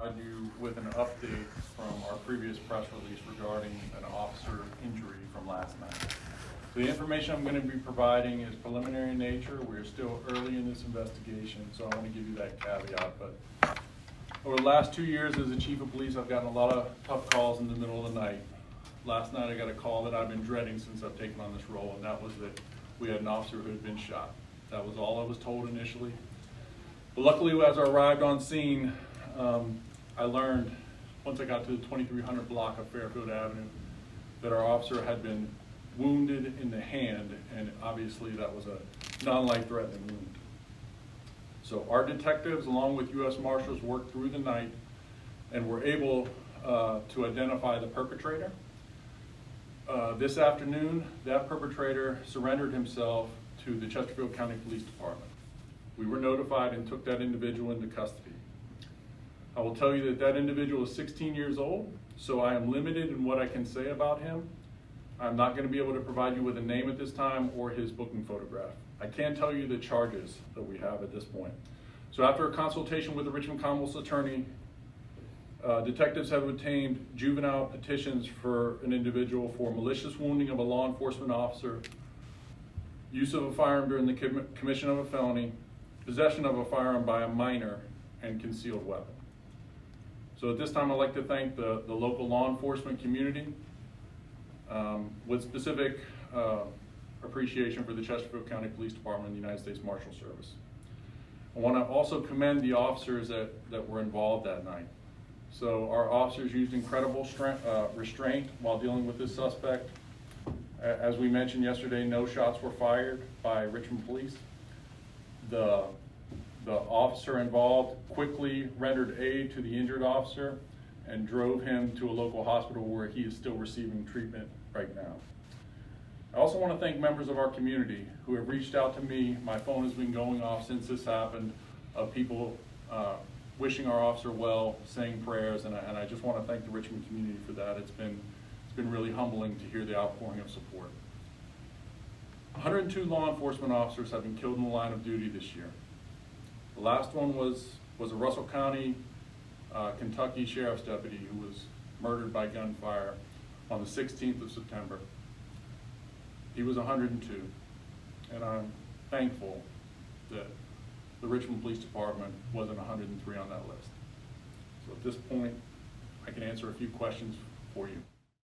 Provide you with an update from our previous press release regarding an officer injury from last night. So the information I'm going to be providing is preliminary in nature. We're still early in this investigation, so I want to give you that caveat. But over the last 2 years as a chief of police, I've gotten a lot of tough calls in the middle of the night. Last night I got a call that I've been dreading since I've taken on this role, and that was that we had an officer who had been shot. That was all I was told initially. But luckily, as I arrived on scene, I learned, once I got to the 2300 block of Fairfield Avenue, that our officer had been wounded in the hand, and obviously that was a non-life-threatening wound. So our detectives, along with U.S. Marshals, worked through the night and were able to identify the perpetrator. This afternoon, that perpetrator surrendered himself to the Chesterfield County Police Department. We were notified and took that individual into custody. I will tell you that that individual is 16 years old, so I am limited in what I can say about him. I'm not going to be able to provide you with a name at this time or his booking photograph. I can tell you the charges that we have at this point. So after a consultation with the Richmond Commonwealth's attorney, detectives have obtained juvenile petitions for an individual for malicious wounding of a law enforcement officer, use of a firearm during the commission of a felony, possession of a firearm by a minor, and concealed weapon. So at this time, I'd like to thank the local law enforcement community with specific appreciation for the Chesterfield County Police Department and the United States Marshal Service. I want to also commend the officers that were involved that night. So our officers used incredible restraint while dealing with this suspect. As we mentioned yesterday, no shots were fired by Richmond Police. The officer involved quickly rendered aid to the injured officer and drove him to a local hospital where he is still receiving treatment right now. I also want to thank members of our community who have reached out to me. My phone has been going off since this happened, of people wishing our officer well, saying prayers, and I just want to thank the Richmond community for that. It's been really humbling to hear the outpouring of support. 102 law enforcement officers have been killed in the line of duty this year. The last one was a Russell County, Kentucky Sheriff's deputy who was murdered by gunfire on the 16th of September. He was 102, and I'm thankful that the Richmond Police Department wasn't 103 on that list. So at this point, I can answer a few questions for you.